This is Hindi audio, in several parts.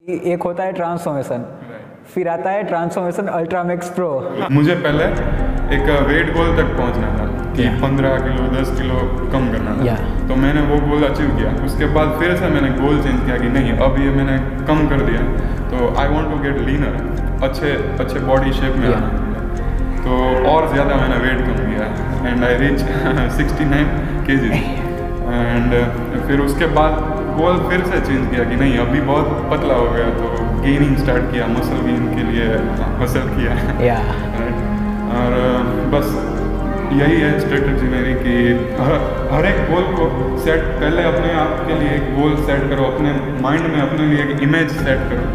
एक होता है ट्रांसफॉर्मेशन, फिर आता है ट्रांसफॉर्मेशन अल्ट्रा मैक्स प्रो। मुझे पहले एक वेट गोल तक पहुंचना था कि 15 किलो 10 किलो कम करना था। तो मैंने वो गोल अचीव किया। उसके बाद फिर से मैंने गोल चेंज किया कि नहीं, अब ये मैंने कम कर दिया, तो I want to get leaner, अच्छे बॉडी शेप में आना। तो और ज़्यादा मैंने वेट कम किया and I reach 69 kg। And फिर उसके बाद गोल फिर से चेंज किया कि नहीं, अभी बहुत पतला हो गया, तो गेनिंग स्टार्ट किया, मसल गेन के लिए मसल किया। और बस यही है स्ट्रेटजी मेरी कि हर एक गोल को सेट, पहले अपने आप के लिए एक गोल सेट करो, अपने माइंड में अपने लिए एक इमेज सेट करो,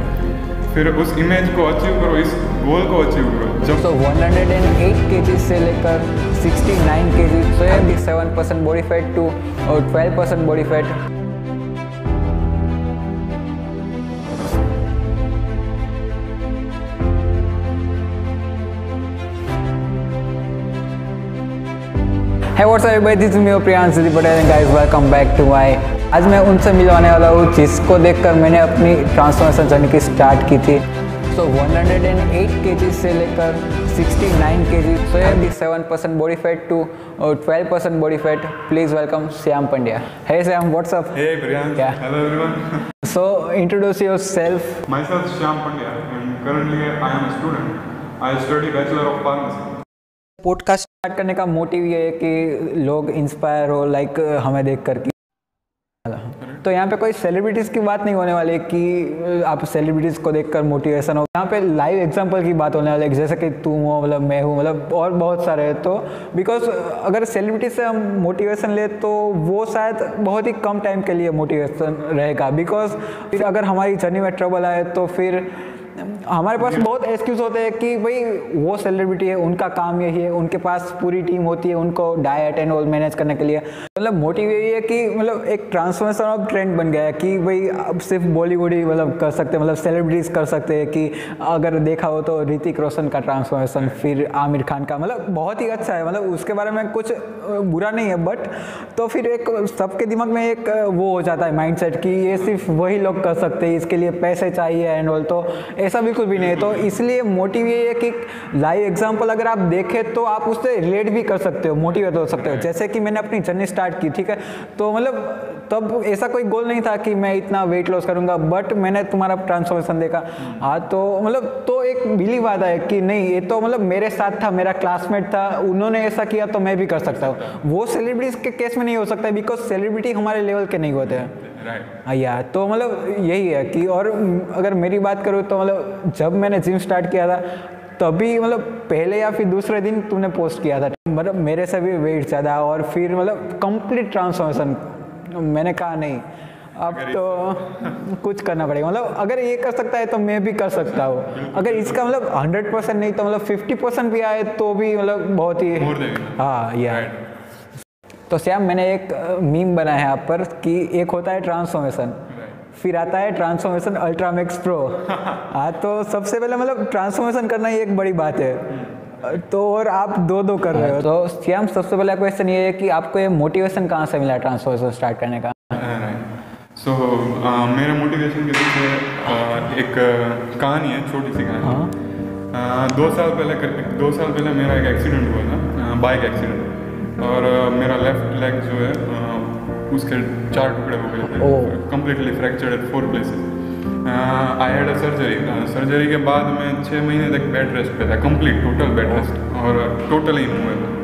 फिर उस इमेज को अचीव करो, इस गोल को अचीव करो। जब 108 kg से लेकर 69 kg, 77% बॉडी फैट टू और 12% body fat. Hey what's up everybody, this is me Priyansh Patel and guys welcome back to my। आज मैं उनसे मिलवाने वाला हूँ जिसको देखकर मैंने अपनी ट्रांसफॉर्मेशन जर्नी की स्टार्ट की थी। 108 kg से लेकर 69 kg, 77% बॉडी फैट टू और 12% body fat. Please welcome Shyam Pandya. Hey Shyam, what's up? Hey Priyansh, hello everyone. So introduce yourself. Myself Shyam Pandya and currently I am a student. I study Bachelor of Pharmacy. Podcast start करने का मोटिव ये है कि लोग इंस्पायर हो, लाइक हमें देख कर कि तो यहाँ पे कोई सेलिब्रिटीज़ की बात नहीं होने वाली कि आप सेलिब्रिटीज़ को देखकर मोटिवेशन हो। यहाँ पे लाइव एग्जांपल की बात होने वाली है, जैसे कि तुम हो, मतलब मैं हूँ, मतलब और बहुत सारे हैं। तो बिकॉज अगर सेलिब्रिटी से हम मोटिवेशन ले तो वो शायद बहुत ही कम टाइम के लिए मोटिवेशन रहेगा। बिकॉज फिर अगर हमारी जर्नी में ट्रबल आए तो फिर हमारे पास बहुत एक्सक्यूज होते हैं कि भाई वो सेलिब्रिटी है, उनका काम यही है, उनके पास पूरी टीम होती है उनको डाइट एंड ऑल मैनेज करने के लिए। मतलब मोटिव यही है कि मतलब एक ट्रांसफॉर्मेशन ऑफ ट्रेंड बन गया है कि भाई अब सिर्फ बॉलीवुड ही मतलब कर सकते हैं, मतलब सेलिब्रिटीज़ कर सकते हैं। कि अगर देखा हो तो ऋतिक रोशन का ट्रांसफॉर्मेशन, फिर आमिर खान का, मतलब बहुत ही अच्छा है, मतलब उसके बारे में कुछ बुरा नहीं है। बट तो फिर एक सबके दिमाग में एक वो हो जाता है माइंडसेट कि ये सिर्फ वही लोग कर सकते हैं, इसके लिए पैसे चाहिए एंड ऑल। तो ऐसा बिल्कुल भी नहीं है। तो इसलिए मोटिव ये है कि लाइव एग्जांपल अगर आप देखें तो आप उससे रिलेट भी कर सकते हो, मोटिवेट हो सकते हो। जैसे कि मैंने अपनी जर्नी स्टार्ट की, ठीक है, तो मतलब तब ऐसा कोई गोल नहीं था कि मैं इतना वेट लॉस करूंगा, बट मैंने तुम्हारा ट्रांसफॉर्मेशन देखा। हाँ, तो मतलब तो एक बिलीव आता है कि नहीं, ये तो मतलब मेरे साथ था, मेरा क्लासमेट था, उन्होंने ऐसा किया तो मैं भी कर सकता हूँ। वो सेलिब्रिटीज के केस में नहीं हो सकता बिकॉज सेलिब्रिटी हमारे लेवल के नहीं होते हैं। यार तो मतलब यही है कि, और अगर मेरी बात करूँ तो मतलब जब मैंने जिम स्टार्ट किया था तभी मतलब पहले या फिर दूसरे दिन तुमने पोस्ट किया था, मतलब मेरे से भी वेट ज़्यादा, और फिर मतलब कंप्लीट ट्रांसफॉर्मेशन। मैंने कहा नहीं, अब तो कुछ करना पड़ेगा। मतलब अगर ये कर सकता है तो मैं भी कर सकता हूँ। अगर इसका मतलब 100% नहीं तो मतलब 50% भी आए तो भी मतलब बहुत ही। हाँ यार। तो श्याम, मैंने एक मीम बनाया है यहाँ पर कि एक होता है ट्रांसफॉर्मेशन, फिर आता है ट्रांसफॉर्मेशन अल्ट्रा मैक्स प्रो। हाँ, तो सबसे पहले मतलब ट्रांसफॉर्मेशन करना ही एक बड़ी बात है, तो और आप दो कर रहे हो। तो श्याम, सबसे पहला क्वेश्चन ये है कि आपको ये मोटिवेशन कहाँ से मिला ट्रांसफॉर्मेशन स्टार्ट करने का? मेरे मोटिवेशन के पीछे एक कहानी है, छोटी सी कहानी। 2 साल पहले मेरा एक एक्सीडेंट हुआ था, बाइक एक्सीडेंट, और मेरा लेफ्ट लेग जो है उसके 4 टुकड़े हो गए थे, completely fractured at 4 places। I had a surgery के बाद मैं 6 महीने तक बेड रेस्ट पे था, कंप्लीट टोटल बेड रेस्ट, और टोटली इमूवेबल।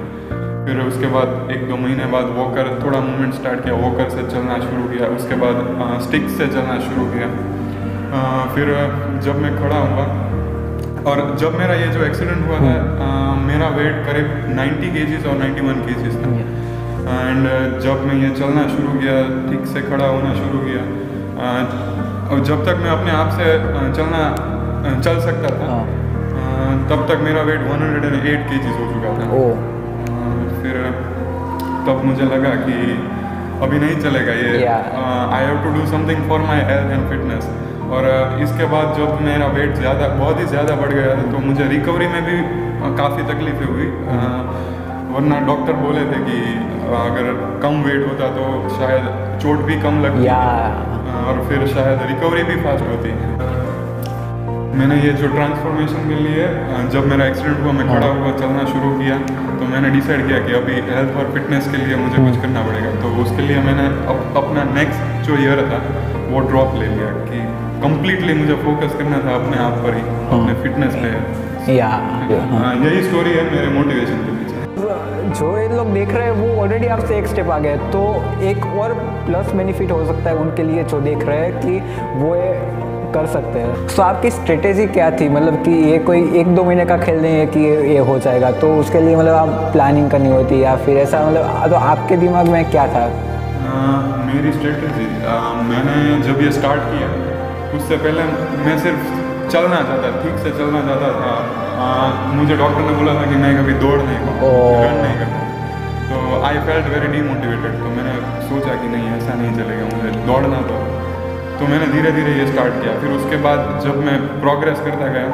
फिर उसके बाद 1-2 महीने बाद वॉकर, थोड़ा मूवमेंट स्टार्ट किया, वॉकर से चलना शुरू किया, उसके बाद स्टिक से चलना शुरू किया। फिर जब मैं खड़ा हुआ, और जब मेरा ये जो एक्सीडेंट हुआ था, मेरा वेट करीब 90 kg और 91 kg था। एंड जब मैं ये चलना शुरू किया, ठीक से खड़ा होना शुरू किया, और जब तक मैं अपने आप से चल सकता था, तब तक मेरा वेट 108 kg हो चुका था। फिर तब मुझे लगा कि अभी नहीं चलेगा ये, I have to do something for my health and fitness. और इसके बाद जब मेरा वेट बहुत ही ज़्यादा बढ़ गया तो मुझे रिकवरी में भी काफ़ी तकलीफें हुई। वरना डॉक्टर बोले थे कि अगर कम वेट होता तो शायद चोट भी कम लगती। और फिर शायद रिकवरी भी फास्ट होती है। मैंने ये जो ट्रांसफॉर्मेशन के लिए जब मेरा एक्सीडेंट हुआ मैं खड़ा हुआ चलना शुरू किया तो मैंने डिसाइड किया कि अभी हेल्थ और फिटनेस के लिए मुझे कुछ करना पड़ेगा। तो उसके लिए मैंने अपना नेक्स्ट जो ईयर था वो ड्रॉप ले लिया कि कंप्लीटली मुझे फोकस करना था अपने आप पर ही, अपने फिटनेस पे। यही स्टोरी है मेरे मोटिवेशन के पीछे। जो ये लोग देख रहे हैं वो ऑलरेडी आपसे एक स्टेप आ गए, तो एक और प्लस बेनिफिट हो सकता है उनके लिए जो देख रहे हैं कि वो कर सकते हैं। तो आपकी स्ट्रेटेजी क्या थी, मतलब कि ये कोई 1-2 महीने का खेल नहीं है कि ये हो जाएगा, तो उसके लिए मतलब आप प्लानिंग करनी होती या फिर ऐसा, मतलब तो आपके दिमाग में क्या था? मेरी स्ट्रेटेजी, मैंने जब ये स्टार्ट किया उससे पहले मैं सिर्फ चलना चाहता, ठीक से चलना चाहता था। मुझे डॉक्टर ने बोला था कि मैं कभी दौड़ नहीं पाऊँ, रन नहीं कर पाऊँ, तो आई फेल्ट वेरी डीमोटिवेटेड। तो मैंने सोचा कि नहीं ऐसा नहीं चलेगा, मुझे दौड़ना तो मैंने धीरे धीरे ये स्टार्ट किया। फिर उसके बाद जब मैं प्रोग्रेस करता गया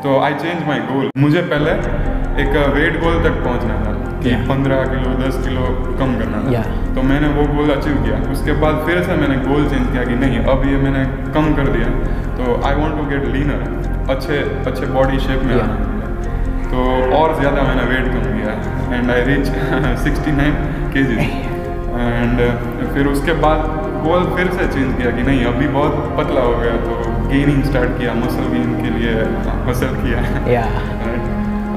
तो आई चेंज माई गोल। मुझे पहले एक वेट गोल तक पहुंचना था कि 15 किलो 10 किलो कम करना था, तो मैंने वो गोल अचीव किया। उसके बाद फिर से मैंने गोल चेंज किया कि नहीं अब ये मैंने कम कर दिया, तो I want to get leaner, अच्छे बॉडी शेप में आना। तो और ज़्यादा मैंने वेट कम किया and I reach 69 kg। And फिर उसके बाद गोल फिर से चेंज किया कि नहीं अभी बहुत पतला हो गया, तो गेनिंग स्टार्ट किया, मसल गेन के लिए हसल किया।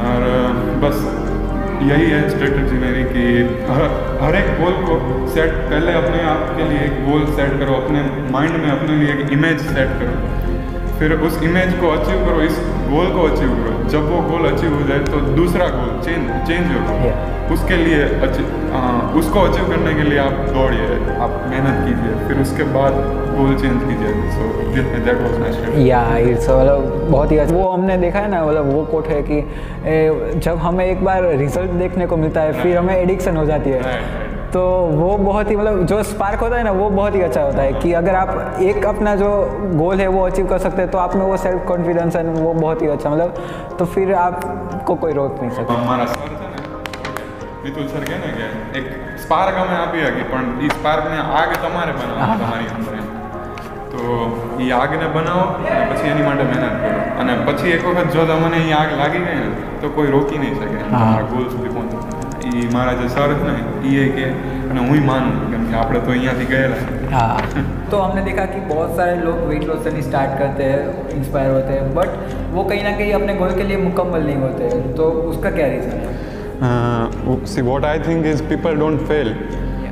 और बस यही है स्ट्रेटजी मेरी कि हर एक गोल को सेट, पहले अपने आप के लिए एक गोल सेट करो, अपने माइंड में अपने लिए एक इमेज सेट करो, फिर उस इमेज को अचीव करो, इस गोल को अचीव करो। जब वो गोल अचीव हो जाए तो दूसरा गोल चेंज होगा, उसके लिए उसको अचीव करने के लिए आप दौड़िए, आप मेहनत कीजिए, फिर उसके बाद गोल चेंज कीजिए। So that was my strategy. It's मतलब बहुत ही वो हमने देखा है ना, मतलब वो कोट है कि जब हमें एक बार रिजल्ट देखने को मिलता है फिर हमें एडिक्शन हो जाती है। तो वो बहुत ही मतलब जो स्पार्क होता है ना वो बहुत ही अच्छा होता है कि अगर आप एक अपना जो गोल है वो अचीव कर सकते हैं तो आप में वो सेल्फ कॉन्फिडेंस है वो बहुत ही अच्छा, मतलब तो फिर आपको कोई रोक नहीं सकता। हमारा सर है ना मितुल सर कहने કે એક સ્પાર્ક અમે આપી હતી પણ એ સ્પાર્કને આગ તમારે બનાવવાની તમારી અંદર, તો એ આગને બનાવો અને પછી એની માટે મહેનત કરો, અને પછી એક વખત જો તમને એ આગ લાગી ગઈ ને તો કોઈ રોકી નહીં શકે તમારા ગોલ સુધી પહોંચવા। એ મારા જે સર છે ને એ કે અને હું માનું કેમ કે આપણે તો અહીંયાથી ગયેલા। हाँ, तो हमने देखा कि बहुत सारे लोग वेट लॉस से स्टार्ट करते हैं, इंस्पायर होते हैं, बट वो कहीं ना कहीं अपने गोल के लिए मुकम्मल नहीं होते, तो उसका क्या रीज़न है? See, what I think is people don't fail.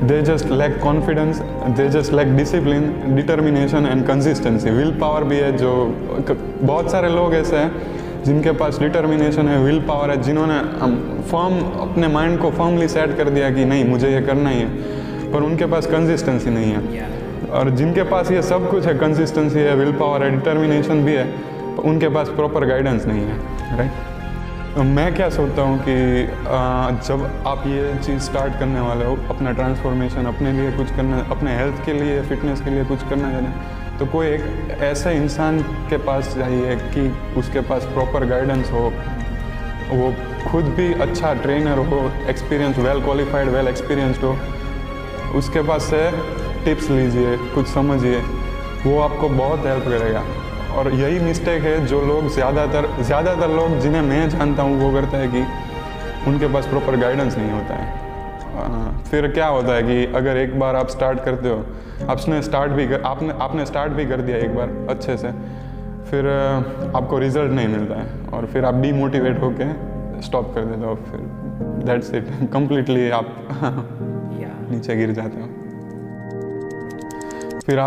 They just lack confidence. They just lack discipline, determination and consistency. Will power भी है, जो बहुत सारे लोग ऐसे हैं जिनके पास डिटर्मिनेशन है, विल पावर है, जिन्होंने अपने माइंड को फर्मली सेट कर दिया कि नहीं मुझे ये करना ही है, पर उनके पास कंसिस्टेंसी नहीं है। और जिनके पास ये सब कुछ है, कंसिस्टेंसी है, विल पावर है, डिटर्मिनेशन भी है, उनके पास प्रॉपर गाइडेंस नहीं है। राइट। मैं क्या सोचता हूँ कि जब आप ये चीज़ स्टार्ट करने वाले हो, अपना ट्रांसफॉर्मेशन, अपने लिए कुछ करना, अपने हेल्थ के लिए, फिटनेस के लिए कुछ करना चाहते हैं, तो कोई एक ऐसे इंसान के पास चाहिए कि उसके पास प्रॉपर गाइडेंस हो, वो खुद भी अच्छा ट्रेनर हो, experience, well qualified, well experienced हो, उसके पास से टिप्स लीजिए, कुछ समझिए, वो आपको बहुत हेल्प करेगा। और यही मिस्टेक है जो लोग ज़्यादातर लोग जिन्हें मैं जानता हूँ वो करते हैं कि उनके पास प्रॉपर गाइडेंस नहीं होता है। फिर क्या होता है कि अगर एक बार आप स्टार्ट करते हो, आपने स्टार्ट भी कर दिया एक बार अच्छे से, फिर आपको रिजल्ट नहीं मिलता है और फिर आप डीमोटिवेट होके स्टॉप कर देते हो, फिर दैट्स इट, कम्प्लीटली आप नीचे गिर जाते हो। फिर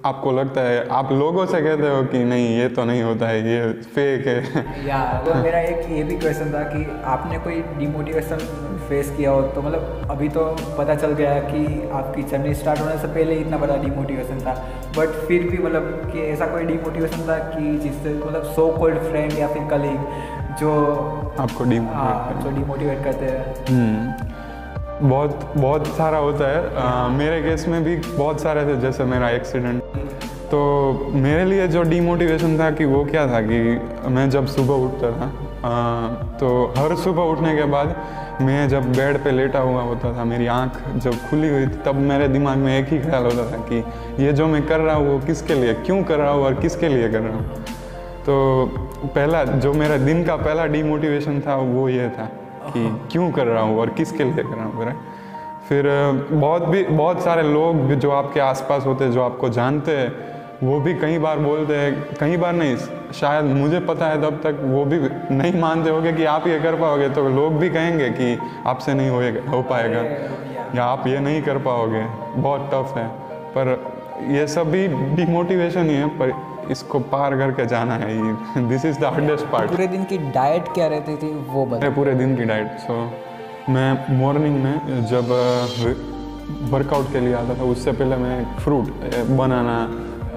आपको लगता है, आप लोगों से कहते हो कि नहीं ये तो नहीं होता है, ये फेक है। तो मेरा एक ये भी क्वेश्चन था कि आपने कोई डिमोटिवेशन फेस किया हो, तो मतलब अभी तो पता चल गया कि आपकी जर्नी स्टार्ट होने से पहले इतना बड़ा डिमोटिवेशन था, बट फिर भी मतलब कि ऐसा कोई डिमोटिवेशन था कि जिससे मतलब सो कॉल्ड फ्रेंड या फिर कलीग जो आपको डिमोटिवेट करते हैं? बहुत सारा होता है। मेरे केस में भी बहुत सारे थे, जैसे मेरा एक्सीडेंट, तो मेरे लिए जो डीमोटिवेशन था कि वो क्या था कि मैं जब सुबह उठता था तो हर सुबह उठने के बाद मैं जब बेड पे लेटा हुआ होता था, मेरी आंख जब खुली हुई थी, तब मेरे दिमाग में एक ही ख्याल होता था कि ये जो मैं कर रहा हूँ वो किसके लिए, क्यों कर रहा हूँ और किसके लिए कर रहा हूँ। तो पहला जो मेरा दिन का पहला डीमोटिवेशन था वो ये था कि क्यों कर रहा हूँ और किसके लिए कर रहा हूँ। फिर बहुत सारे लोग जो आपके आसपास होते हैं, जो आपको जानते हैं, वो भी कई बार बोलते हैं, कई बार नहीं, शायद मुझे पता है तब तक वो भी नहीं मानते होंगे कि आप ये कर पाओगे, तो लोग भी कहेंगे कि आपसे नहीं हो पाएगा या आप ये नहीं कर पाओगे, बहुत टफ है। पर ये सब भी डिमोटिवेशन ही है, पर इसको पार करके जाना है। ये this is the hardest part. पूरे दिन की डाइट क्या रहती थी वो बताइए। पूरे दिन की डाइट, सो मैं मॉर्निंग में जब वर्कआउट के लिए आता था उससे पहले मैं फ्रूट, बनाना,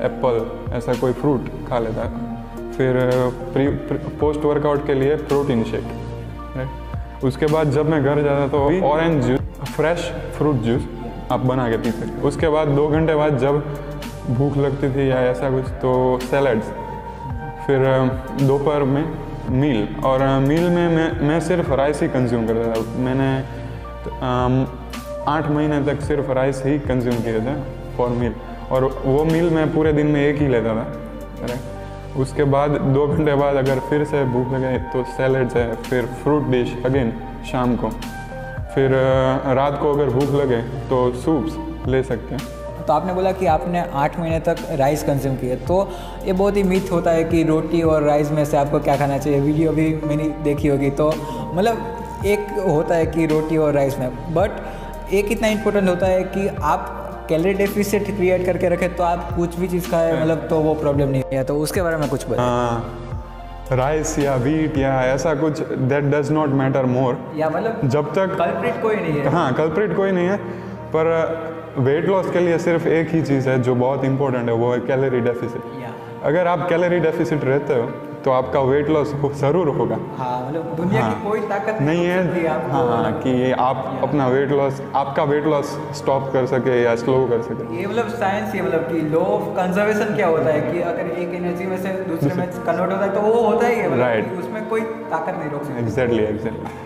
एप्पल, ऐसा कोई फ्रूट खा लेता। फिर पोस्ट वर्कआउट के लिए प्रोटीन शेक, राइट। उसके बाद जब मैं घर जाता तो orange juice, fresh fruit juice आप बना के पीते। उसके बाद 2 घंटे बाद जब भूख लगती थी या ऐसा कुछ तो सैलड्स। फिर दोपहर में मील, और मील में मैं सिर्फ राइस ही कंज्यूम करता था। मैंने 8 महीने तक सिर्फ राइस ही कंज्यूम किए थे फॉर मील, और वो मील मैं पूरे दिन में एक ही लेता था, राइट। उसके बाद 2 घंटे बाद अगर फिर से भूख लगे तो सैलड्स है, फिर फ्रूट डिश अगेन शाम को। फिर रात को अगर भूख लगे तो सूप्स ले सकते हैं। तो आपने बोला कि आपने 8 महीने तक राइस कंज्यूम किए, तो ये बहुत ही मिथ होता है कि रोटी और राइस में से आपको क्या खाना चाहिए। वीडियो भी मैंने देखी होगी, तो मतलब एक होता है कि रोटी और राइस में, बट एक इतना इम्पोर्टेंट होता है कि आप कैलोरी डेफिसिट क्रिएट करके रखें तो आप कुछ भी चीज़ खाएं, मतलब तो वो प्रॉब्लम नहीं है। तो उसके बारे में कुछ बताइए। राइस या व्हीट या ऐसा कुछ, that does not matter more, या मतलब जब तक कल्प्रिट कोई नहीं है। हाँ, कल्प्रिट कोई नहीं है, पर वेट लॉस के लिए सिर्फ एक ही चीज़ है जो बहुत इंपॉर्टेंट है, वो है कैलोरी डेफिसिट। अगर आप कैलोरी डेफिसिट रहते हो तो आपका वेट लॉस ज़रूर होगा। हाँ, मतलब दुनिया की कोई ताकत नहीं है हाँ कि आप अपना वेट लॉस, आपका वेट लॉस स्टॉप कर सके या स्लो कर सके। ये मतलब साइंस, ये मतलब कि लॉ ऑफ कंजर्वेशन क्या होता है कि अगर एक एनर्जी में से दूसरे में कन्वर्ट होता है तो वो होता ही है, मतलब राइट। उसमें कोई ताकत नहीं रोक सकती। एग्जैक्टली।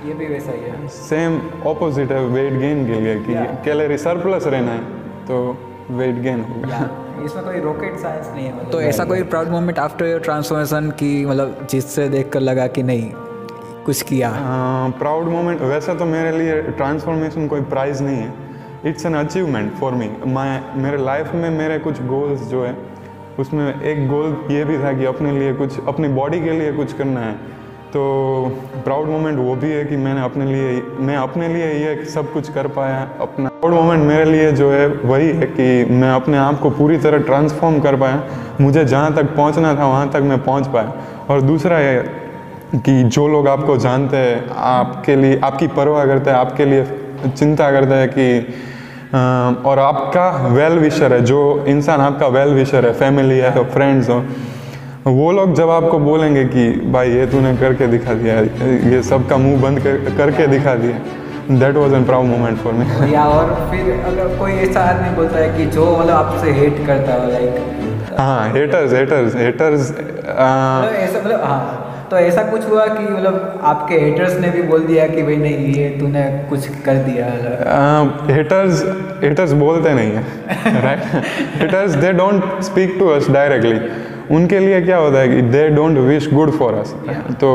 ये भी वैसा ही है। सेम ऑपोजिट है वेट गेन के लिए कि कैलोरी सरप्लस रहना है तो वेट गेन होगा। इसमें कोई रॉकेट साइंस नहीं है। मतलब तो ऐसा कोई proud moment after your transformation की, मतलब जिससे देखकर लगा कि नहीं कुछ किया? प्राउड मोमेंट वैसा तो मेरे लिए ट्रांसफॉर्मेशन कोई प्राइज़ नहीं है, it's an achievement for me. मेरे लाइफ में मेरे कुछ गोल्स जो है उसमें एक गोल ये भी था कि अपने लिए कुछ, अपनी बॉडी के लिए कुछ करना है। तो प्राउड मोमेंट वो भी है कि मैं अपने लिए ये सब कुछ कर पाया। अपना प्राउड मोमेंट मेरे लिए जो है वही है कि मैं अपने आप को पूरी तरह ट्रांसफॉर्म कर पाया, मुझे जहाँ तक पहुँचना था वहाँ तक मैं पहुँच पाया। और दूसरा ये कि जो लोग आपको जानते हैं, आपके लिए, आपकी परवाह करते हैं, आपके लिए चिंता करते हैं कि और आपका वेल विशर है, जो इंसान आपका वेल विशर है, फैमिली है, फ्रेंड्स हो, वो लोग जब आपको बोलेंगे कि भाई ये तूने करके दिखा दिया, ये सब का मुंह बंद करके दिखा दिया, that was an proud moment for me. या और फिर अगर कोई ऐसा आदमी बोलता है कि जो मतलब आपसे हेट करता है, लाइक हाँ, हेटर्स ऐसा, मतलब हाँ, तो ऐसा कुछ हुआ कि मतलब आपके हेटर्स ने भी बोल दिया कि भाई नहीं ये तूने कुछ कर दिया? हेटर्स बोलते नहीं है, right. Haters they don't speak to us directly. उनके लिए क्या होता है कि they don't wish good for us, तो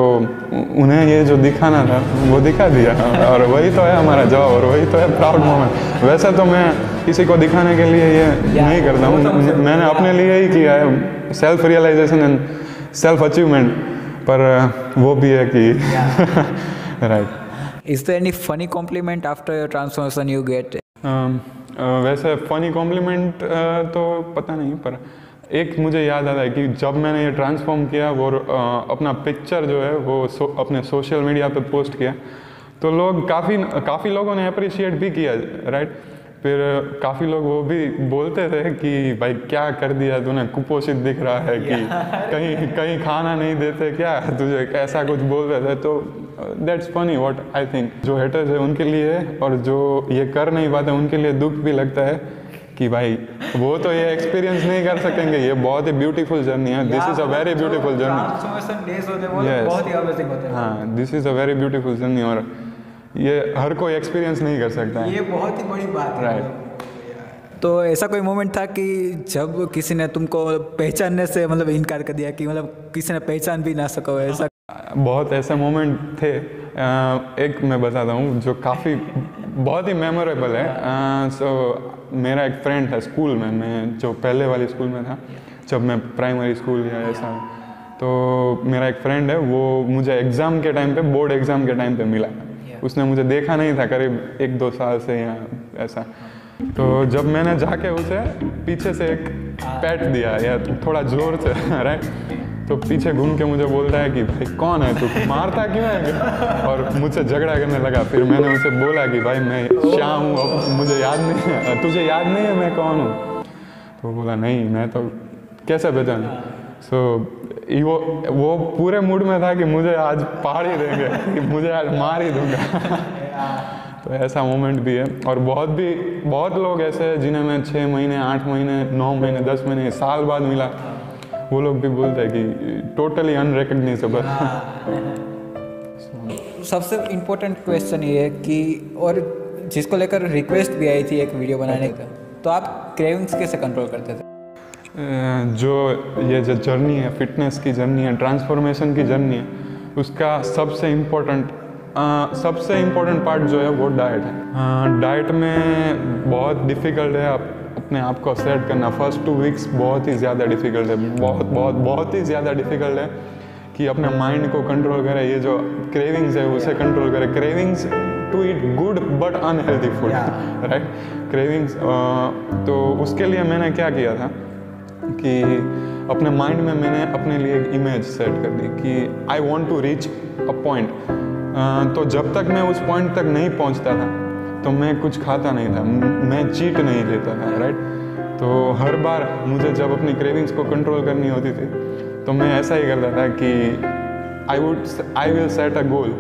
उन्हें ये जो दिखाना था वो दिखा दिया, और वही तो है हमारा जॉब, और वही तो है प्राउड मोमेंट। वैसे तो मैं किसी को दिखाने के लिए ये नहीं करता हूँ, मैंने अपने लिए ही किया है, self realization and self achievement, पर वो भी है कि right. Is there any funny compliment after your transformation you get? वैसे फनी कॉम्प्लीमेंट तो पता नहीं, पर एक मुझे याद आता है कि जब मैंने ये ट्रांसफॉर्म किया, वो अपना पिक्चर जो है वो अपने सोशल मीडिया पे पोस्ट किया, तो लोग काफ़ी लोगों ने अप्रिशिएट भी किया, राइट। फिर काफ़ी लोग वो भी बोलते थे कि भाई क्या कर दिया तूने, कुपोषित दिख रहा है, कि कहीं खाना नहीं देते क्या तुझे, ऐसा कुछ बोल रहे थे। तो that's funny what I think. जो हेटर्स है उनके लिए, और जो ये कर नहीं पाते उनके लिए दुख भी लगता है कि भाई वो तो ये एक्सपीरियंस नहीं कर सकेंगे, ये बहुत ही ब्यूटीफुल जर्नी है, this is a very beautiful journey. Transformation days होते हैं वो बहुत ही अमेजिंग होते हैं। हाँ, this is a very beautiful journey, और ये हर कोई एक्सपीरियंस नहीं कर सकता है। ये बहुत ही बड़ी बात है। राइट। तो ऐसा कोई मोमेंट था कि जब किसी ने तुमको पहचानने से मतलब इनकार कर दिया, कि मतलब किसी ने पहचान भी ना सको, ऐसा? बहुत ऐसे मोमेंट थे। एक मैं बताता हूँ जो काफ़ी बहुत ही मेमोरेबल है। सो मेरा एक फ्रेंड था स्कूल में, मैं जो पहले वाली स्कूल में था, जब मैं प्राइमरी स्कूल या ऐसा, तो मेरा एक फ्रेंड है, वो मुझे एग्ज़ाम के टाइम पे, बोर्ड एग्ज़ाम के टाइम पे मिला। उसने मुझे देखा नहीं था करीब 1-2 साल से या ऐसा। तो जब मैंने जाके उसे पीछे से एक पैट दिया या थोड़ा ज़ोर से राइट, तो पीछे घूम के मुझे बोलता है कि भाई कौन है तू, मारता क्यों है, और मुझसे झगड़ा करने लगा। फिर मैंने उसे बोला कि भाई मैं श्याम हूँ, मुझे याद नहीं है, तुझे याद नहीं है मैं कौन हूँ? तो वो बोला नहीं, मैं तो कैसे पहचान। सो वो पूरे मूड में था कि मुझे आज पाड़ ही देंगे, कि मुझे आज मार ही दूंगा। तो ऐसा मोमेंट भी है। और बहुत लोग ऐसे हैं जिन्हें मैं 6 महीने, 8 महीने, 9 महीने, 10 महीने, साल बाद मिला, वो लोग भी बोलते हैं कि टोटली अनरिकग्नाइजेबल। सबसे इम्पोर्टेंट क्वेश्चन ये है कि, और जिसको लेकर रिक्वेस्ट भी आई थी एक वीडियो बनाने का, तो आप क्रेविंग्स कैसे कंट्रोल करते थे? जो जर्नी है, फिटनेस की जर्नी है, ट्रांसफॉर्मेशन की जर्नी है, उसका सबसे इम्पोर्टेंट पार्ट जो है वो डाइट है। डाइट में बहुत डिफ़िकल्ट है अपने आप को सेट करना। फर्स्ट 2 वीक्स बहुत ही ज़्यादा डिफ़िकल्ट है, बहुत ही ज़्यादा डिफ़िकल्ट है कि अपने माइंड को कंट्रोल करें, ये जो क्रेविंग्स है उसे कंट्रोल करें। Cravings to eat good but unhealthy food, right. Cravings, तो उसके लिए मैंने क्या किया था कि अपने माइंड में मैंने अपने लिए एक इमेज सेट कर दी कि I want to reach a point. तो जब तक मैं उस पॉइंट तक नहीं पहुंचता था तो मैं कुछ खाता नहीं था, मैं चीट नहीं लेता था, राइट। तो हर बार मुझे जब अपनी क्रेविंग्स को कंट्रोल करनी होती थी तो मैं ऐसा ही करता था कि I will set a goal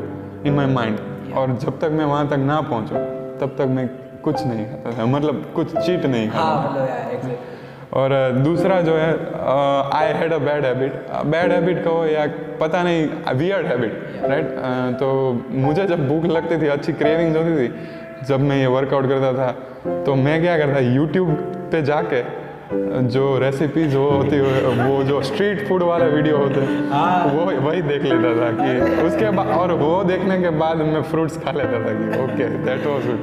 in my mind, और जब तक मैं वहाँ तक ना पहुँचूँ तब तक मैं कुछ नहीं खाता था, मतलब कुछ चीट नहीं खाता था। और दूसरा जो है, आई हैड अ बैड हैबिट कहो या पता नहीं, वियर्ड हैबिट, राइट। तो मुझे जब भूख लगती थी, अच्छी क्रेविंग्स होती थी, जब मैं ये वर्कआउट करता था, तो मैं क्या करता, यूट्यूब पे जाके जो रेसिपीज वो होती है, वो जो स्ट्रीट फूड वाले वीडियो होते हैं, वो वही देख लेता था कि उसके बाद, और वो देखने के बाद मैं फ्रूट्स खा लेता था कि okay that was it,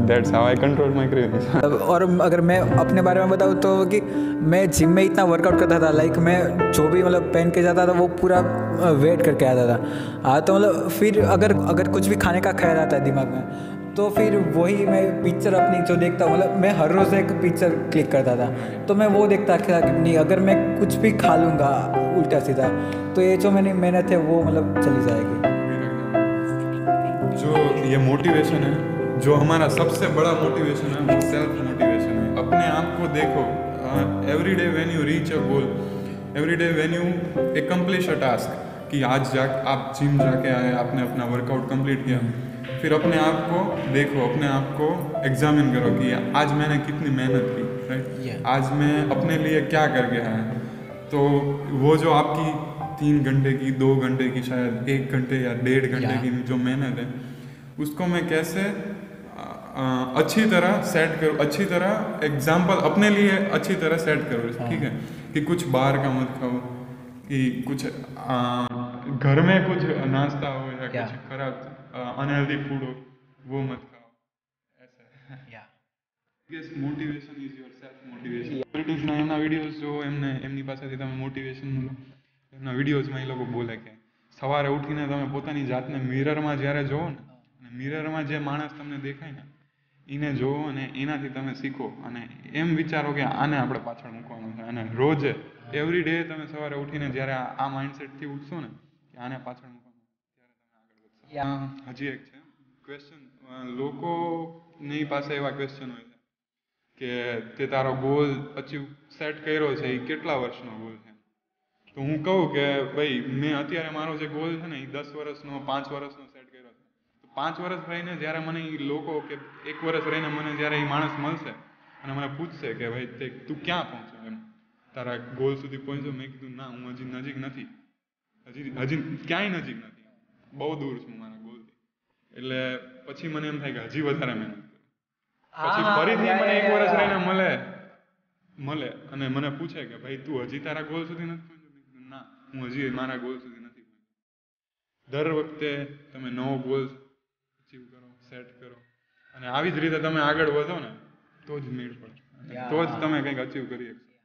that's how I control my cravings. और अगर मैं अपने बारे में बताऊँ तो कि मैं जिम में इतना वर्कआउट करता था, लाइक मैं जो भी मतलब पहन के जाता था वो पूरा वेट करके आता था। तो मतलब फिर अगर कुछ भी खाने का ख्याल आता है दिमाग में, तो फिर वही मैं पिक्चर अपनी जो देखता हूँ, मतलब मैं हर रोज़ एक पिक्चर क्लिक करता था, तो मैं वो देखता था कि नहीं, अगर मैं कुछ भी खा लूँगा उल्टा सीधा तो ये जो मैंने मेहनत है वो मतलब चली जाएगी। जो ये मोटिवेशन है, जो हमारा सबसे बड़ा मोटिवेशन है, वो सेल्फ मोटिवेशन है। अपने आप को देखो, every day when you reach a goal, every day when you accomplish a task, कि आज आप जिम जाके आए, आपने अपना वर्कआउट कंप्लीट किया, फिर अपने आप को देखो, अपने आप को एग्जामिन करो कि आज मैंने कितनी मेहनत की, राइट। आज मैं अपने लिए क्या करके आया। तो वो जो आपकी 3 घंटे की, 2 घंटे की, शायद 1 घंटे या 1.5 घंटे की जो मेहनत है, उसको मैं कैसे अच्छी तरह सेट करूँ, अच्छी तरह एग्जाम्पल अपने लिए अच्छी तरह सेट करो, ठीक है। कि कुछ बाहर का मत खाओ, कि कुछ घर में कुछ नाश्ता हो या कुछ खराब अनहेल्दी फूड हो, वो मत खाओ, ऐसा। Motivation is your self motivation. સેલિબ્રિટીઝના એમના વિડીયોઝ જો એમની પાસેથી તમે મોટિવેશન લો, એમના વિડીયોઝમાં એ લોકો બોલે કે સવારે ઉઠીને તમે પોતાની જાતને મિરરમાં જ્યારે જોવો ને, અને મિરરમાં જે માણસ તમને દેખાય ને એને જોવો અને એનાથી તમે શીખો, અને એમ વિચારો કે આને આપણે પાછળ મૂકવાનું છે, અને રોજે એવરી ડે તમે સવારે ઉઠીને જ્યારે આ માઇન્ડસેટથી ઉઠશો ને કે આને પાછળ મૂકવાનું, ત્યારે તમે આગળ વધશો। હજી એક છે ક્વેશ્ચન, લોકોની પાસે એવા ક્વેશ્ચન હોય છે કે તે તારો ગોલ અચીવ સેટ કર્યો છે એ કેટલા વર્ષનો ગોલ છે? તો હું કહું કે ભાઈ મેં અત્યારે મારો જે ગોલ છે ને એ 10 વર્ષનો, 5 વર્ષનો સેટ કર્યો છે। તો 5 વર્ષ રહીને જ્યારે મને એ લોકો, કે 1 વર્ષ રહીને મને જ્યારે એ માણસ મળશે અને મને પૂછશે કે ભાઈ તે તું ક્યાં પહોંચ્યો એમ, તારા ગોલ સુધી પહોંચ્યો? મેં કીધું ના, હું હજી નજીક નથી, હજી ક્યાંય નજીક નથી, બહુ દૂર છું મારા ગોલથી. એટલે પછી મને એમ થાય કે હજી વધારે મહેનત કરું. પછી ફરીથી મને 1 વર્ષ રહીને મળે અને મને પૂછે કે ભાઈ તું હજી તારા ગોલ સુધી નથી પહોંચ્યો? ના, હું હજી મારા ગોલ સુધી નથી પહોંચ્યો. દર વખતે તમે નવો ગોલ અચીવ કરો, સેટ કરો, અને આવી જ રીતે તમે આગળ વધો ને તો જ મેળ પડે, તો જ તમે કંઈક અચીવ કરી શકશો.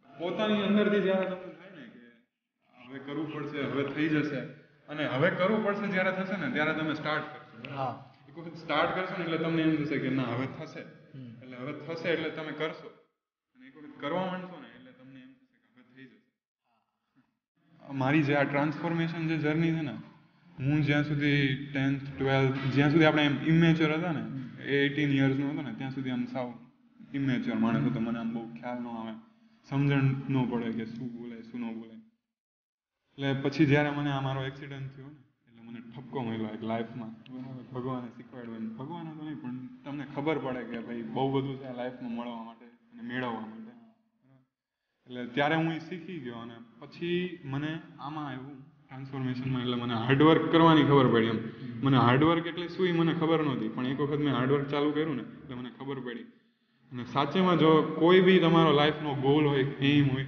પોતાની અંદરથી જ્યારે તમને થાય ને કે હવે કરવું પડશે, હવે થઈ જશે, અને હવે કરવું પડશે જ્યારે થશે ને ત્યારે તમે સ્ટાર્ટ કરશો. એક વખત સ્ટાર્ટ કરશો ને એટલે તમને એમ થશે કે ના હવે થશે, એટલે હવે થશે એટલે તમે કરશો, અને એક વખત કરવા માંડશો ને એટલે તમને એમ થશે કે હવે થઈ જશે. મારી જે આ ટ્રાન્સફોર્મેશન જે જર્ની છે ને, હું જ્યાં સુધી 10th 12th જ્યાં સુધી આપણે એમ ઇમેચ્યોર હતા ને, 18 યર્સનો હતો ને ત્યાં સુધી આમ સાવ ઇમેચ્યોર માણસ હતો. મને આમ બહુ ખ્યાલ ન આવે, સમજણ ન પડે કે શું બોલાય શું ન બોલાય. એટલે પછી જ્યારે મને આ મારો એક્સિડન્ટ થયો ને એટલે મને ઠપકો મળ્યો એક લાઈફમાં. ભગવાને શીખવાડ્યું, ભગવાને તો નહીં પણ તમને ખબર પડે કે ભાઈ બહુ બધું છે લાઈફમાં મળવા માટે અને મેળવવા માટે. એટલે ત્યારે હું એ શીખી ગયો અને પછી મને આમાં આવ્યું ટ્રાન્સફોર્મેશનમાં. એટલે મને હાર્ડવર્ક કરવાની ખબર પડી. એમ મને હાર્ડવર્ક એટલે શું એ મને ખબર નહોતી, પણ એક વખત મેં હાર્ડવર્ક ચાલુ કર્યું ને એટલે મને ખબર પડી. અને સાચેમાં જો કોઈ બી તમારો લાઈફનો ગોલ હોય, એમ હોય,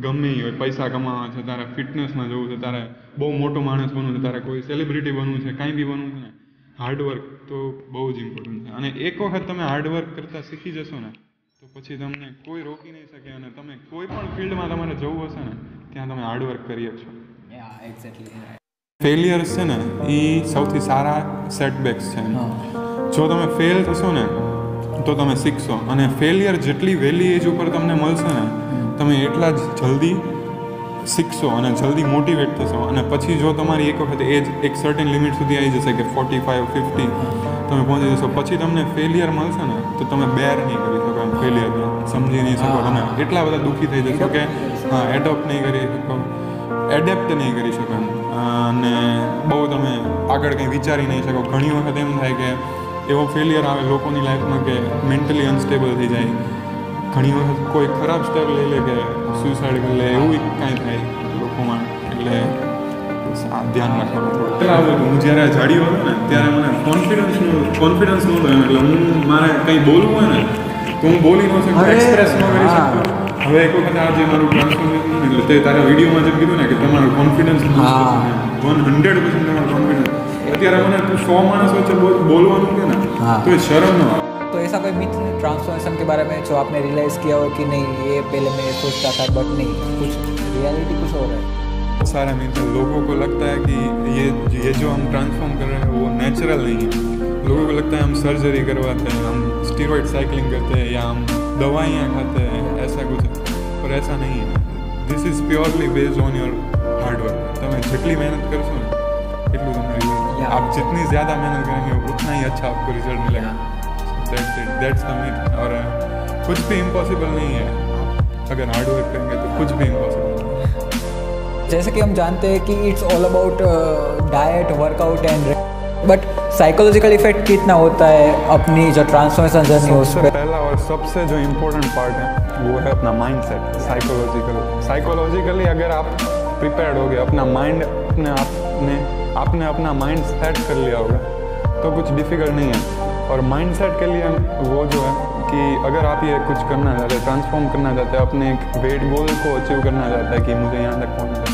ગમે એ હોય, પૈસા કમાવા છે, તારે ફિટનેસમાં જવું છે, તારે બહુ મોટો માણસ બનવું છે, તારે કોઈ સેલિબ્રિટી બનવું છે, કાંઈ બી બનવું છે ને, હાર્ડવર્ક તો બહુ જ ઇમ્પોર્ટન્ટ છે. અને એક વખત તમે હાર્ડવર્ક કરતાં શીખી જશો ને તો પછી તમને કોઈ રોકી નહીં શકે, અને તમે કોઈ પણ ફિલ્ડમાં તમારે જવું હશે ને ત્યાં તમે હાર્ડવર્ક કરી શકશો. ફેલિયર્સ છે ને એ સૌથી સારા સેટબેક્સ છે. જો તમે ફેલ થશો ને તો તમે શીખશો, અને ફેલિયર જેટલી વહેલી એજ ઉપર તમને મળશે ને તમે એટલા જ જલ્દી શીખશો અને જલ્દી મોટિવેટ થશો. અને પછી જો તમારી એક વખત એજ એક સર્ટેન લિમિટ સુધી આવી જશે કે 45-50 તમે પહોંચી જશો, પછી તમને ફેલિયર મળશે ને તો તમે બેર નહીં કરી શકો એમ ફેલિયરને, સમજી નહીં શકો, તમે એટલા બધા દુઃખી થઈ જશો કે એડોપ્ટ નહીં કરી શકો, એડેપ્ટ નહીં કરી શકો એમ, અને બહુ તમે આગળ કંઈ વિચારી નહીં શકો. ઘણી વખત એમ થાય કે એવો ફેલિયર આવે લોકોની લાઈફમાં કે મેન્ટલી અનસ્ટેબલ થઈ જાય. ઘણી વખત કોઈ ખરાબ સ્ટેપ લઈ લે કે સુસાઇડ કરી લે, એવું કાંઈ થાય લોકોમાં. એટલે ધ્યાન રાખવાનું. હું જ્યારે જાડ્યો હતો ને ત્યારે મને કોન્ફિડન્સ નહોતો એમ, એટલે હું મારે કંઈ બોલવું હોય ને તો હું બોલી ન શકતો, એક્સપ્રેસ ન કરી શકતો. હવે એક વખત આ જે મારું ટ્રાન્સફોર્મેશન એટલે તે તારા વિડીયોમાં જેમ કીધું ને કે તમારું કોન્ફિડન્સ 100% તમારું કોન્ફિડન્સ. અત્યારે મને તું 100 मानस वच्चे बोलवानू के ना तो शर्म न आए. तो ऐसा कोई मिथ ट्रांसफॉर्मेशन के बारे में जो आपने रियलाइज़ किया हो कि नहीं ये पहले मैं सोचता था बट नहीं, कुछ रियलिटी कुछ और है? सारे मिथ, लोगों को लगता है कि ये जो हम ट्रांसफॉर्म कर रहे हैं वो नेचुरल नहीं है. लोगों को लगता है हम सर्जरी करवाते हैं, हम स्टीरॉयड साइकिलिंग करते हैं या हम दवाइयाँ खाते हैं, ऐसा कुछ, पर ऐसा नहीं है. This is purely based on your hard work. તમે જેટલી મહેનત કરશો ને એટલું તમને आप जितनी ज़्यादा मेहनत करेंगे उतना ही अच्छा आपको रिजल्ट मिलेगा. That's the myth. और कुछ भी इम्पॉसिबल नहीं है, अगर हार्ड वर्क करेंगे तो कुछ भी इम्पॉसिबल नहीं है. जैसे कि हम जानते हैं कि it's all about diet, workout and, but psychological effect कितना होता है अपनी जो ट्रांसफॉर्मेशन जर्नी है उस पर? पहला और सबसे जो इम्पोर्टेंट पार्ट है वो है अपना माइंडसेट. साइकोलॉजिकली अगर आप प्रिपेयर्ड हो गए, अपना माइंड आपने अपना माइंड सेट कर लिया होगा तो कुछ डिफ़िकल्ट नहीं है. और माइंड सेट के लिए वो जो है कि अगर आप ये कुछ करना चाहते हैं, ट्रांसफॉर्म करना चाहते हैं, अपने एक वेट गोल को अचीव करना चाहते हैं कि मुझे यहाँ तक पहुँचना है,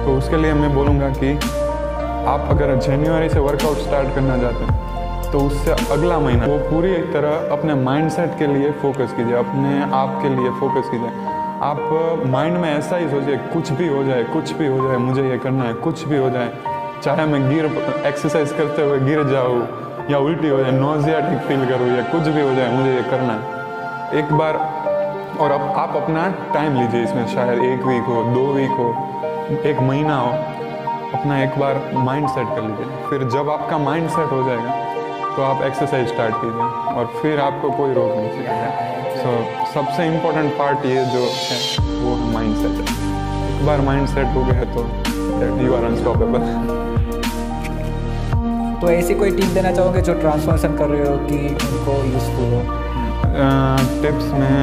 तो उसके लिए मैं बोलूँगा कि आप अगर जनवरी से वर्कआउट स्टार्ट करना चाहते हैं तो उससे अगला महीना वो पूरी तरह अपने माइंड सेट के लिए फोकस कीजिए, अपने आप के लिए फोकस कीजिए. आप माइंड में ऐसा ही सोचिए कुछ भी हो जाए, मुझे ये करना है, कुछ भी हो जाए, चाहे मैं एक्सरसाइज करते हुए गिर जाऊँ या उल्टी हो जाए, नोजियाटिक फील करूँ या कुछ भी हो जाए, मुझे ये करना है एक बार. और अब आप अपना टाइम लीजिए इसमें, शायद 1 वीक हो, 2 वीक हो, 1 महीना हो, अपना एक बार माइंड सेट कर लीजिए. फिर जब आपका माइंड सेट हो जाएगा तो आप एक्सरसाइज स्टार्ट कीजिए और फिर आपको कोई रोक नहीं सकेगा. सो सबसे इम्पोर्टेंट पार्ट ये जो है वो है माइंड सेट. एक बार माइंड सेट हो गया तो यू आर अनस्टॉपेबल. तो ऐसी कोई टिप देना चाहोगे जो ट्रांसफॉर्मेशन कर रहे हो कि उनको यूजफुल हो? टिप्स में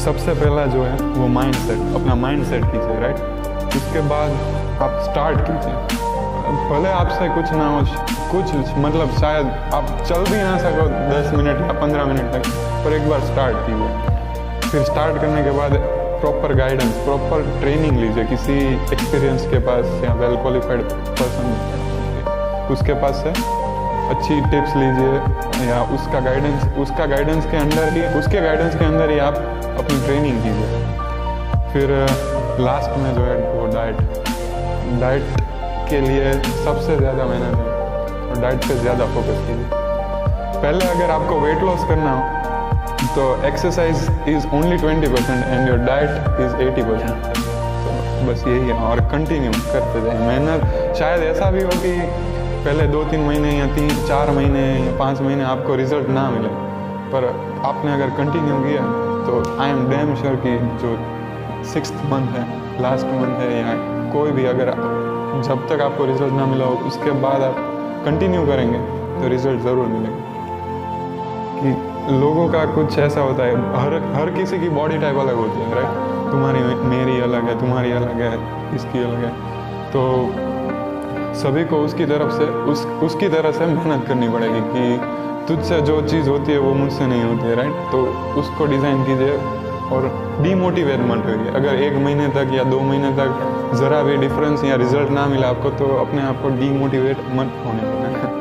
सबसे पहला जो है वो माइंड सेट, अपना माइंड सेट कीजिए, राइट। उसके बाद आप स्टार्ट कीजिए, भले आपसे कुछ ना हो, कुछ मतलब शायद आप चल भी ना सको 10 मिनट या 15 मिनट तक, पर एक बार स्टार्ट कीजिए। फिर स्टार्ट करने के बाद प्रॉपर गाइडेंस, प्रॉपर ट्रेनिंग लीजिए किसी एक्सपीरियंस के पास या वेल क्वालिफाइड पर्सन उसके पास से अच्छी टिप्स लीजिए, या उसके गाइडेंस के अंदर ही आप अपनी ट्रेनिंग कीजिए। फिर लास्ट में जो है वो डाइट के लिए सबसे ज़्यादा मेहनत है, और डाइट पे ज़्यादा फोकस कीजिए। पहले अगर आपको वेट लॉस करना हो तो exercise is only 20% and your diet is 80%। तो बस यही है, और कंटिन्यू करते जाए मेहनत। शायद ऐसा भी हो कि पहले 2-3 महीने या 3-4 महीने या 5 महीने आपको रिजल्ट ना मिले, पर आपने अगर कंटिन्यू किया तो आई एम डैम श्योर कि जो 6th मंथ है, लास्ट मंथ है, या कोई भी अगर जब तक आपको रिजल्ट ना मिला हो उसके बाद आप कंटिन्यू करेंगे तो रिजल्ट ज़रूर मिलेगा। कि लोगों का कुछ ऐसा होता है, हर किसी की बॉडी टाइप अलग होती है, राइट। तुम्हारी मेरी अलग है, तुम्हारी अलग है, इसकी अलग है, तो सभी को उसकी तरह से मेहनत करनी पड़ेगी कि तुझसे जो चीज़ होती है वो मुझसे नहीं होती है, राइट। तो उसको डिज़ाइन कीजिए और डीमोटिवेट मत होइए। अगर 1 महीने तक या 2 महीने तक ज़रा भी डिफरेंस या रिजल्ट ना मिला आपको तो अपने आप को डीमोटिवेट मत होने देना।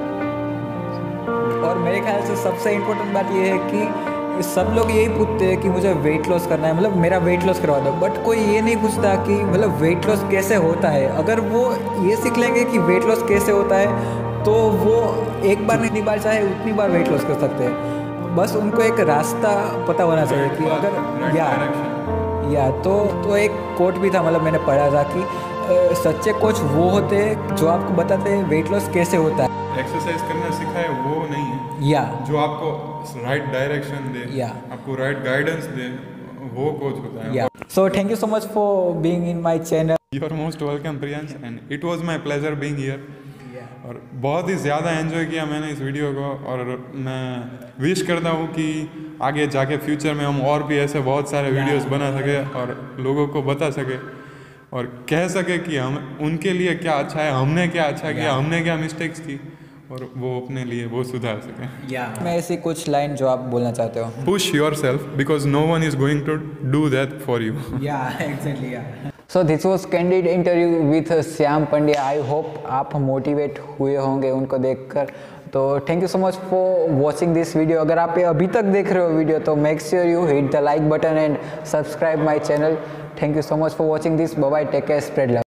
और मेरे ख्याल से सबसे इम्पोर्टेंट बात यह है कि सब लोग यही पूछते हैं कि मुझे वेट लॉस करना है, मतलब मेरा वेट लॉस करवा दो, बट कोई ये नहीं पूछता कि मतलब वेट लॉस कैसे होता है। अगर वो ये सीख लेंगे कि वेट लॉस कैसे होता है तो वो एक बार नहीं बार चाहे उतनी बार वेट लॉस कर सकते हैं। बस उनको एक रास्ता पता होना चाहिए कि अगर या तो एक कोट भी था, मतलब मैंने पढ़ा था कि सच्चे कोच वो होते हैं जो आपको बताते हैं वेट लॉस कैसे होता है। एक्सरसाइज करना सिखाए वो नहीं है, या जो आपको राइट डायरेक्शन दे, या आपको राइट गाइडेंस दे, वो कोच होता है। Yeah so thank you so much for being in my channel. You are most welcome Priyansh, and it was my pleasure being here. और बहुत ही ज़्यादा एंजॉय किया मैंने इस वीडियो को, और मैं विश करता हूँ कि आगे जाके फ्यूचर में हम और भी ऐसे बहुत सारे वीडियोस बना सके और लोगों को बता सके और कह सके कि हम उनके लिए क्या अच्छा है, हमने क्या अच्छा किया, हमने क्या मिस्टेक्स की, और वो अपने लिए वो सुधार सके। मैं ऐसी कुछ लाइन जो आप बोलना चाहते हो। Push yourself because no one is going to do that for you. Exactly. So this was candid interview with Shyam Pandya. I hope आप मोटिवेट हुए होंगे उनको देखकर। तो thank you so much for watching this video. अगर आप अभी तक देख रहे हो वीडियो तो make sure you hit the like button and subscribe my channel. Thank you so much for watching this. Bye bye, take care, spread love.